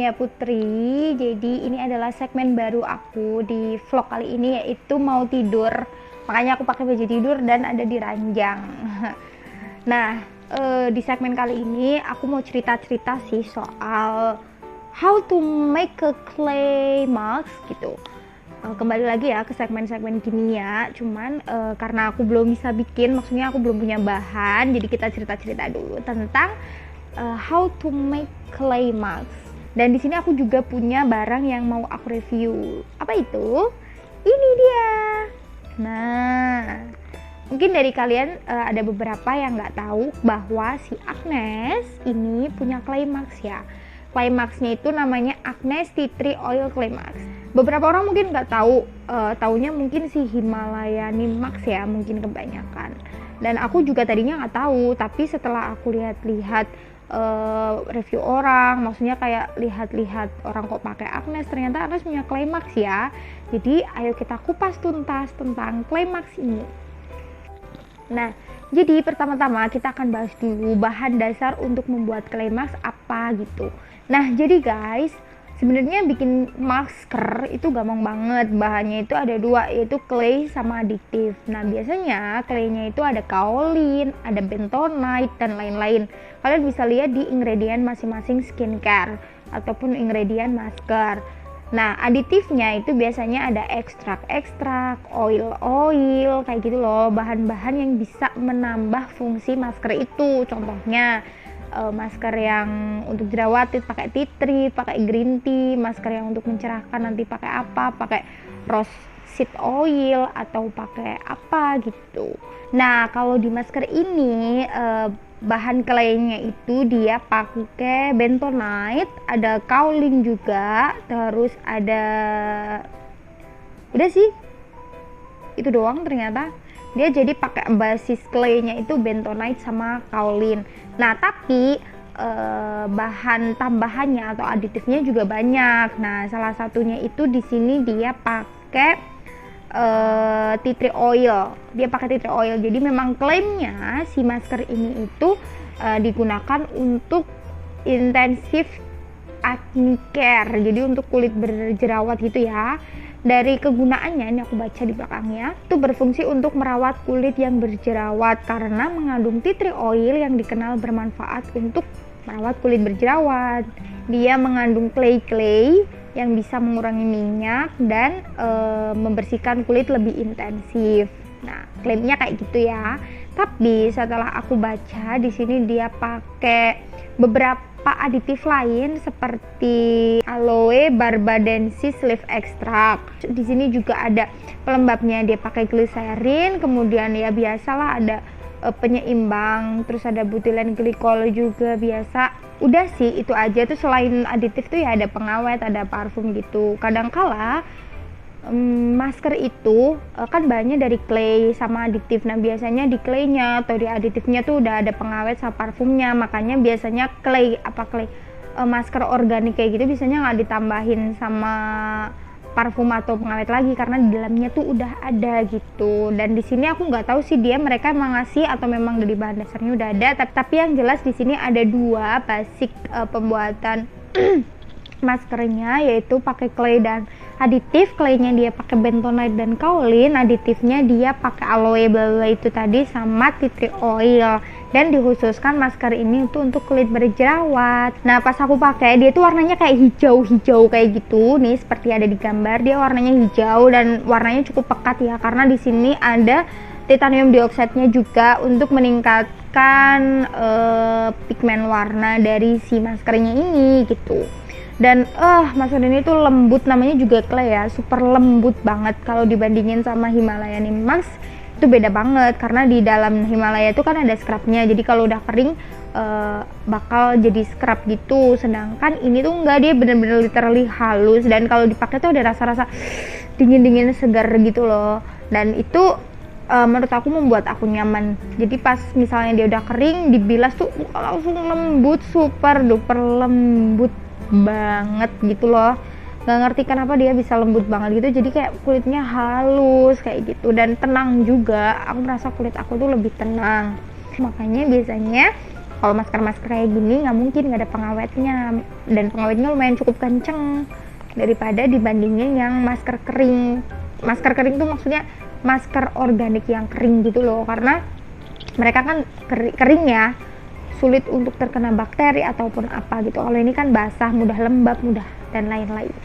ya Putri. Jadi ini adalah segmen baru aku di vlog kali ini, yaitu mau tidur. Makanya aku pakai baju tidur dan ada di ranjang. Nah, di segmen kali ini aku mau cerita-cerita sih soal how to make a clay mask gitu. Kembali lagi ya ke segmen-segmen kimia, cuman karena aku belum bisa bikin, maksudnya aku belum punya bahan, jadi kita cerita-cerita dulu tentang how to make clay mask. Dan di sini aku juga punya barang yang mau aku review. Apa itu? Ini dia. Nah, mungkin dari kalian ada beberapa yang nggak tahu bahwa si Agnes ini punya clay mask ya. Clay masknya itu namanya Agnes Tea Tree Oil Clay Mask. Beberapa orang mungkin nggak tahu, taunya mungkin si Himalaya Max ya, mungkin kebanyakan. Dan aku juga tadinya nggak tahu, tapi setelah aku lihat-lihat review orang, maksudnya kayak lihat-lihat orang kok pakai Agnes, ternyata Agnes punya clay mask ya. Jadi ayo kita kupas tuntas tentang clay mask ini. Nah, jadi pertama-tama kita akan bahas dulu bahan dasar untuk membuat clay mask apa gitu. Nah, jadi guys, sebenarnya bikin masker itu gampang banget. Bahannya itu ada dua, yaitu clay sama adiktif. Nah, biasanya claynya itu ada kaolin, ada bentonite, dan lain-lain. Kalian bisa lihat di ingredient masing-masing skincare ataupun ingredient masker. Nah, aditifnya itu biasanya ada ekstrak-ekstrak, oil-oil, kayak gitu loh. Bahan-bahan yang bisa menambah fungsi masker itu. Contohnya masker yang untuk jerawat itu pakai tea tree, pakai green tea. Masker yang untuk mencerahkan nanti pakai apa, pakai rose seed oil atau pakai apa gitu. Nah, kalau di masker ini bahan claynya itu dia pakai bentonite, ada kaolin juga, terus ada, udah sih itu doang. Ternyata dia jadi pakai basis claynya itu bentonite sama kaolin. Nah, tapi bahan tambahannya atau aditifnya juga banyak. Nah, salah satunya itu di sini dia pakai tea tree oil. Dia pakai tea tree oil. Jadi memang klaimnya si masker ini itu digunakan untuk intensif acne care. Jadi untuk kulit berjerawat gitu ya. Dari kegunaannya, ini aku baca di belakangnya, itu berfungsi untuk merawat kulit yang berjerawat karena mengandung tea tree oil yang dikenal bermanfaat untuk merawat kulit berjerawat. Dia mengandung clay yang bisa mengurangi minyak dan membersihkan kulit lebih intensif. Nah, klaimnya kayak gitu ya. Tapi setelah aku baca, di sini dia pakai beberapa aditif lain seperti aloe barbadensis leaf extract. Di sini juga ada pelembabnya, dia pakai glycerin, kemudian ya biasalah ada penyeimbang, terus ada butilen glikol juga biasa. Udah sih itu aja tuh. Selain aditif tuh ya ada pengawet, ada parfum gitu. Kadangkala masker itu kan bahannya dari clay sama aditif. Nah, biasanya di claynya atau di aditifnya tuh udah ada pengawet sama parfumnya. Makanya biasanya masker organik kayak gitu biasanya nggak ditambahin sama parfum atau pengawet lagi karena di dalamnya tuh udah ada gitu. Dan di sini aku nggak tahu sih mereka emang ngasih atau memang dari bahan dasarnya udah ada. Tapi yang jelas di sini ada dua basic pembuatan maskernya, yaitu pakai clay dan aditif. Claynya dia pakai bentonite dan kaolin, aditifnya dia pakai aloe bla itu tadi sama tea tree oil. Dan dikhususkan masker ini itu untuk kulit berjerawat. Nah, pas aku pakai, dia tuh warnanya kayak hijau-hijau kayak gitu nih, seperti ada di gambar. Dia warnanya hijau dan warnanya cukup pekat ya, karena di sini ada titanium dioxide-nya juga untuk meningkatkan pigmen warna dari si maskernya ini gitu. Dan masker ini tuh lembut, namanya juga clay ya, super lembut banget. Kalau dibandingin sama Himalaya Max itu beda banget, karena di dalam Himalaya itu kan ada scrubnya, jadi kalau udah kering bakal jadi scrub gitu. Sedangkan ini tuh enggak, dia bener-bener literally halus, dan kalau dipakai tuh ada rasa-rasa dingin-dingin segar gitu loh. Dan itu menurut aku membuat aku nyaman. Jadi pas misalnya dia udah kering, dibilas tuh langsung lembut, super duper lembut banget gitu loh. Nggak ngerti kenapa dia bisa lembut banget gitu, jadi kayak kulitnya halus kayak gitu dan tenang juga. Aku merasa kulit aku tuh lebih tenang. Makanya biasanya Kalau masker-masker kayak gini nggak mungkin nggak ada pengawetnya, dan pengawetnya lumayan cukup kenceng daripada dibandingin yang masker kering. Masker kering tuh maksudnya masker organik yang kering gitu loh, karena mereka kan kering ya, sulit untuk terkena bakteri ataupun apa gitu. Kalau ini kan basah, mudah lembab, mudah dan lain-lain.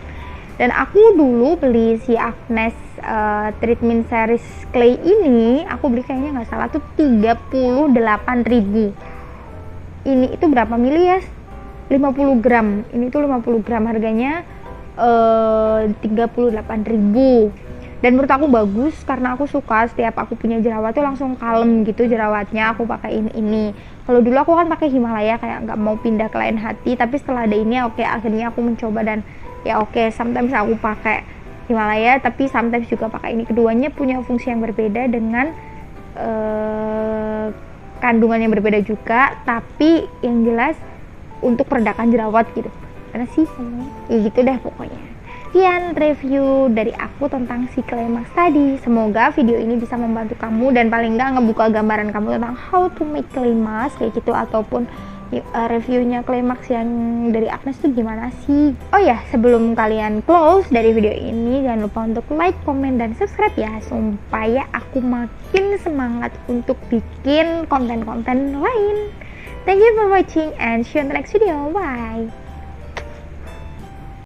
Dan aku dulu beli si Agnes treatment series clay ini, aku beli kayaknya nggak salah tuh 38.000. Ini itu berapa mili ya? 50 gram. Ini tuh 50 gram harganya 38.000. Dan menurut aku bagus karena aku suka setiap aku punya jerawat tuh langsung kalem gitu jerawatnya, aku pakai ini. Kalau dulu aku kan pakai Himalaya kayak nggak mau pindah ke lain hati, tapi setelah ada ini oke, akhirnya aku mencoba dan ya oke, sometimes aku pakai Himalaya tapi sometimes juga pakai ini. Keduanya punya fungsi yang berbeda dengan kandungan yang berbeda juga, tapi yang jelas untuk peredakan jerawat gitu. Karena sih ya gitu deh pokoknya. Sekian review dari aku tentang si Clay Mask tadi. Semoga video ini bisa membantu kamu dan paling nggak ngebuka gambaran kamu tentang how to make clay mask kayak gitu, ataupun reviewnya clay mask yang dari Agnes tuh gimana sih. Oh ya, sebelum kalian close dari video ini, jangan lupa untuk like, comment, dan subscribe ya, supaya aku makin semangat untuk bikin konten-konten lain. Thank you for watching and see you in the next video. Bye.